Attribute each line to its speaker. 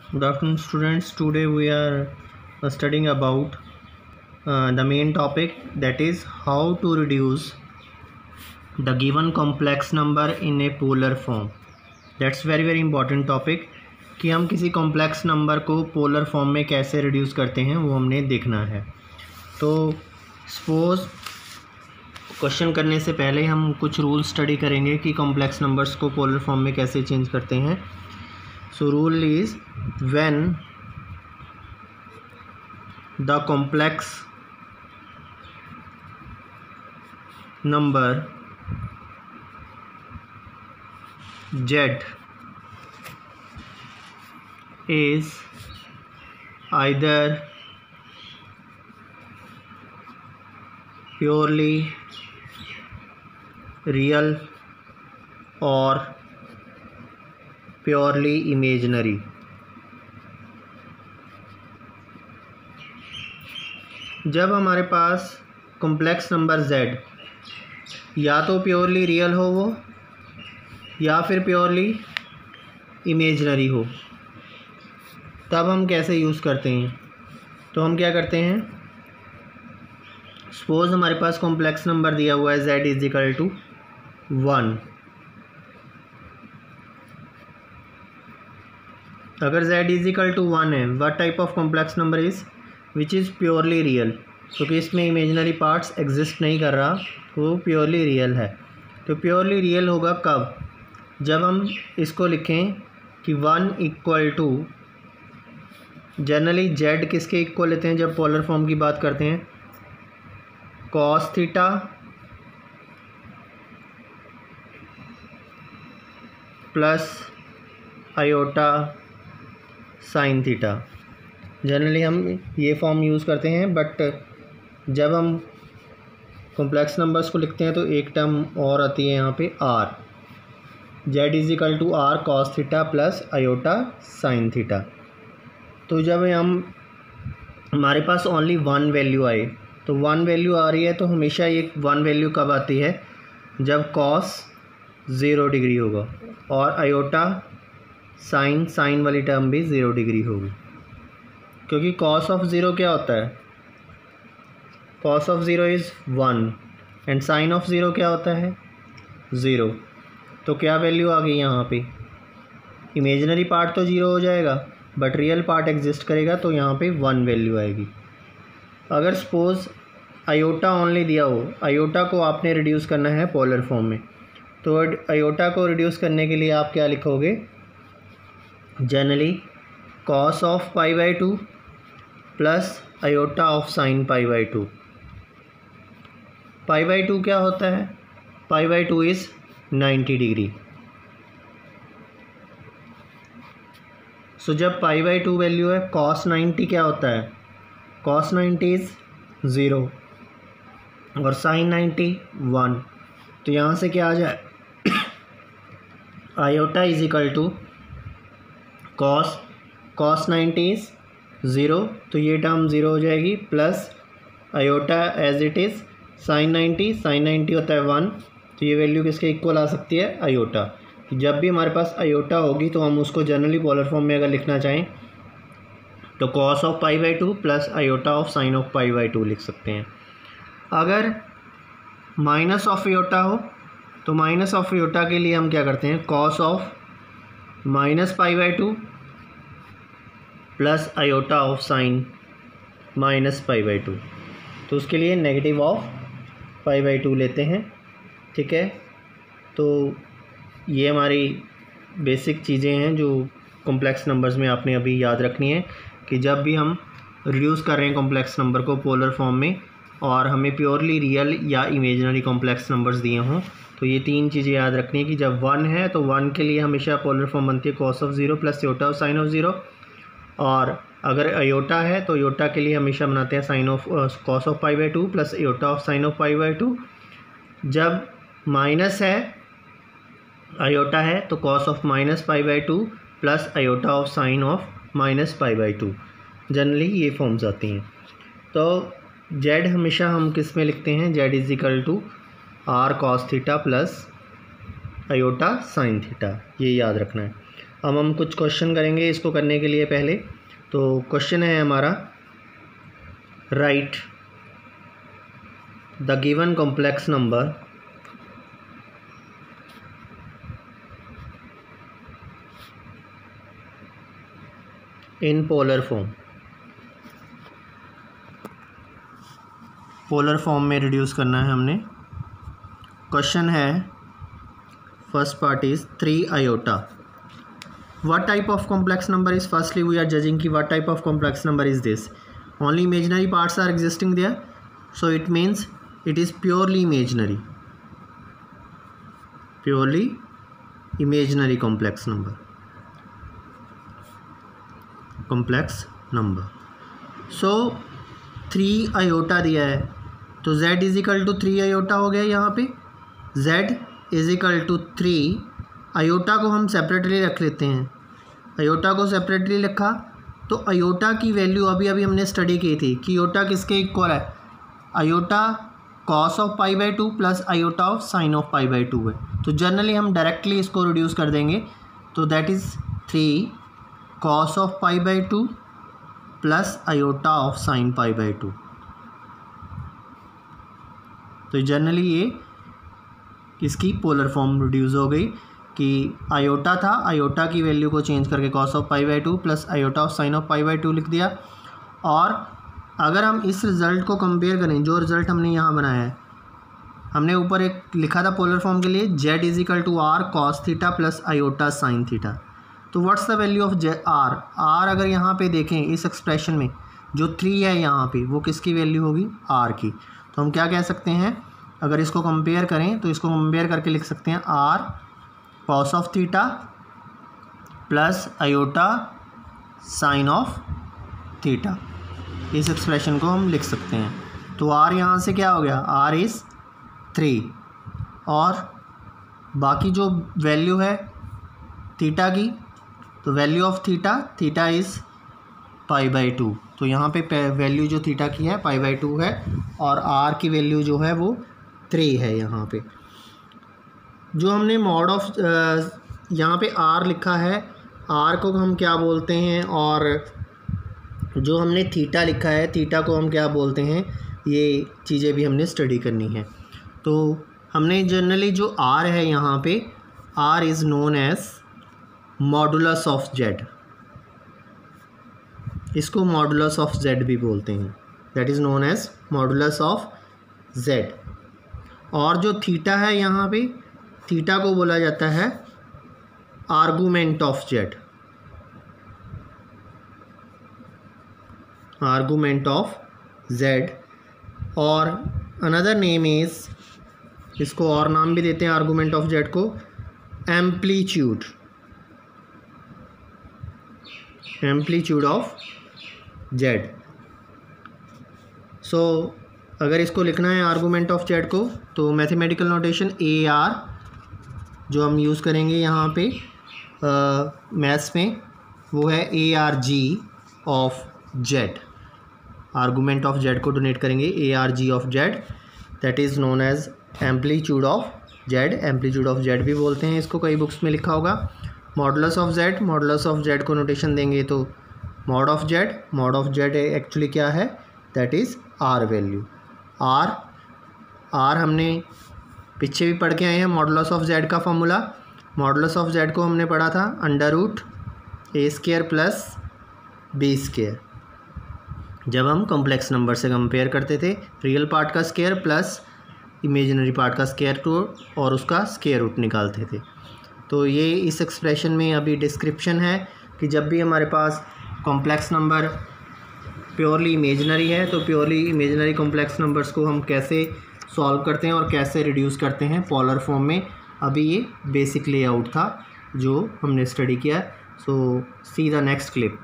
Speaker 1: Good afternoon, students. Today we are studying about the main topic, that is how to reduce the given complex number in a polar form. That's very important topic कि हम किसी complex number को polar form में कैसे reduce करते हैं वो हमने देखना है। तो सपोज क्वेश्चन करने से पहले हम कुछ रूल स्टडी करेंगे कि कॉम्प्लेक्स नंबर्स को पोलर फॉर्म में कैसे चेंज करते हैं। So rule is when the complex number z is either purely real or purely imaginary. जब हमारे पास कॉम्प्लेक्स नंबर z या तो प्योरली रियल हो वो या फिर प्योरली इमेजनरी हो, तब हम कैसे यूज़ करते हैं। तो हम क्या करते हैं, सपोज हमारे पास कॉम्प्लेक्स नंबर दिया हुआ है z इज इक्वल टू 1। अगर z इज इक्वल टू 1 है, what type of complex number is which is purely real, क्योंकि इसमें इमेजनरी पार्ट्स एग्जिस्ट नहीं कर रहा, वो प्योरली रियल है। तो प्योरली रियल होगा कब, जब हम इसको लिखें कि 1 इक्वल टू, जनरली z किसके इक्वल लेते हैं जब पोलर फॉर्म की बात करते हैं, cos theta plus iota sine theta. Generally हम ये फॉर्म यूज़ करते हैं, बट जब हम कॉम्प्लेक्स नंबर्स को लिखते हैं तो एक टर्म और आती है यहाँ पे r, z is equal to r cos theta plus iota sine theta. तो जब हमारे पास ओनली 1 वैल्यू आए, तो 1 वैल्यू आ रही है, तो हमेशा ये 1 वैल्यू कब आती है, जब कॉस 0 डिग्री होगा और आयोटा साइन वाली टर्म भी 0 डिग्री होगी। क्योंकि कॉस ऑफ 0 क्या होता है, cos of 0 is 1 and sine of 0 क्या होता है 0। तो क्या वैल्यू आ गई यहाँ पे, इमेजिनरी पार्ट तो 0 हो जाएगा बट रियल पार्ट एग्जिस्ट करेगा, तो यहाँ पे 1 वैल्यू आएगी। अगर सपोज़ आयोटा ओनली दिया हो, आयोटा को आपने रिड्यूस करना है पोलर फॉर्म में, तो आयोटा को रिड्यूस करने के लिए आप क्या लिखोगे, generally cos of pi by 2 plus iota of sine pi by 2। Pi by 2 क्या होता है, पाई बाई 2 इज़ 90 डिग्री। सो जब पाई बाई 2 वैल्यू है, कॉस 90 क्या होता है, कॉस 90 इज़ 0 और साइन 90 1। तो यहाँ से क्या आ जाए, iota is equal to cos 90 is 0, तो ये टर्म 0 हो जाएगी, plus iota as it is sine 90 होता है 1, तो ये वैल्यू किसके इक्वल आ सकती है, आयोटा। जब भी हमारे पास आयोटा होगी तो हम उसको जनरली पोलर फॉर्म में अगर लिखना चाहें तो cos of pi by 2 plus iota of sine of pi by 2 लिख सकते हैं। अगर माइनस ऑफ आयोटा हो, तो माइनस ऑफ आयोटा के लिए हम क्या करते हैं, cos of minus pi by 2 plus iota of sign minus pi by 2, तो उसके लिए नेगेटिव ऑफ पाई बाई 2 लेते हैं। ठीक है, तो ये हमारी बेसिक चीज़ें हैं जो कॉम्प्लेक्स नंबर्स में आपने अभी याद रखनी है कि जब भी हम रिड्यूस कर रहे हैं कॉम्प्लेक्स नंबर को पोलर फॉर्म में और हमें प्योरली रियल या इमेजिनरी कॉम्प्लेक्स नंबर्स दिए हों, तो ये 3 चीज़ें याद रखनी है कि जब 1 है तो 1 के लिए हमेशा पोलर फॉर्म बनती है cos of 0 plus iota of sine of 0, और अगर आयोटा है तो आयोटा के लिए हमेशा बनाते हैं sine of cos of pi by 2 plus iota of sine of pi by 2। जब माइनस है, आयोटा है, तो cos of minus pi by 2 plus iota of sine of minus pi by 2। Generally ये फॉर्म्स आती हैं। तो जेड हमेशा हम किस में लिखते हैं, z is equal to are cos theta plus iota sine theta, ये याद रखना है। अब हम कुछ क्वेश्चन करेंगे इसको करने के लिए पहले। तो क्वेश्चन है हमारा, right the given complex number in polar form. Polar form में रिड्यूस करना है हमने। क्वेश्चन है, first part is 3 iota. What type of complex number is, firstly we are judging ki what type of complex number is this. Only imaginary parts are existing there, so it means it is purely imaginary. Purely imaginary complex number. Complex number. So 3 iota दिया है, तो z is equal to 3 iota हो गया यहाँ पे। z is equal to 3, iota को हम separately रख लेते हैं। आयोटा को सेपरेटली लिखा तो आयोटा की वैल्यू अभी हमने स्टडी की थी कि आयोटा किसके इक्वल है, iota cos of pi by 2 plus iota of sine of pi by 2 है। तो जनरली हम डायरेक्टली इसको रिड्यूस कर देंगे, तो that is 3 cos of pi by 2 plus iota of sine pi by 2। तो जनरली ये इसकी पोलर फॉर्म रिड्यूस हो गई कि आयोटा था, आयोटा की वैल्यू को चेंज करके cos of pi by 2 plus iota of sine of pi by 2 लिख दिया। और अगर हम इस रिज़ल्ट को कंपेयर करें, जो रिज़ल्ट हमने यहाँ बनाया है, हमने ऊपर एक लिखा था पोलर फॉर्म के लिए z is equal to are cos theta plus iota sine theta. तो what's the value of R. R अगर यहाँ पे देखें इस एक्सप्रेशन में जो 3 है यहाँ पे, वो किसकी वैल्यू होगी, आर की। तो हम क्या कह सकते हैं, अगर इसको कंपेयर करें तो इसको कंपेयर करके लिख सकते हैं r cos of theta plus iota sine of theta. इस एक्सप्रेशन को हम लिख सकते हैं। तो आर यहाँ से क्या हो गया, आर इज़ 3, और बाकी जो वैल्यू है थीटा की, तो value of theta is pi by 2। तो यहाँ पे वैल्यू जो थीटा की है पाई बाई 2 है, और आर की वैल्यू जो है वो 3 है यहाँ पे। जो हमने मॉड ऑफ यहाँ पे आर लिखा है, आर को हम क्या बोलते हैं, और जो हमने थीटा लिखा है, थीटा को हम क्या बोलते हैं, ये चीज़ें भी हमने स्टडी करनी है। तो हमने जनरली जो आर है यहाँ पे, r is known as modulus of z. इसको मॉडुलस ऑफ जेड भी बोलते हैं, that is known as modulus of Z. और जो थीटा है यहाँ पे, थीटा को बोला जाता है argument of Z. Argument of Z, और अनदर नेम इज, इसको और नाम भी देते हैं आर्गूमेंट ऑफ जेड को, amplitude. Amplitude of Z. So अगर इसको लिखना है आर्गूमेंट ऑफ जेड को, तो मैथमेटिकल नोटेशन ए आर जो हम यूज़ करेंगे यहाँ पे मैथ्स में, वो है A R G of Z. Argument of Z को डोनेट करेंगे A R G of z, that is known as amplitude of z. Amplitude of z भी बोलते हैं इसको, कई बुक्स में लिखा होगा। Modulus of z, modulus of Z को नोटेशन देंगे तो mod of z. Mod of z actually क्या है, that is r value. R हमने पीछे भी पढ़ के आए हैं, मॉडुलस ऑफ जेड का फॉर्मूला। मॉडुलस ऑफ जेड को हमने पढ़ा था अंडर रूट ए स्क्वायर प्लस बी स्क्वायर, जब हम कॉम्प्लेक्स नंबर से कंपेयर करते थे, रियल पार्ट का स्क्वायर प्लस इमेजिनरी पार्ट का स्क्वायर रूट, और उसका स्क्वायर रूट निकालते थे। तो ये इस एक्सप्रेशन में अभी डिस्क्रिप्शन है कि जब भी हमारे पास कॉम्प्लेक्स नंबर प्योरली इमेजिनरी है, तो प्योरली इमेजिनरी कॉम्प्लेक्स नंबर्स को हम कैसे सॉल्व करते हैं और कैसे रिड्यूस करते हैं पोलर फॉर्म में। अभी ये बेसिक लेआउट था जो हमने स्टडी किया। सो सी द नेक्स्ट क्लिप।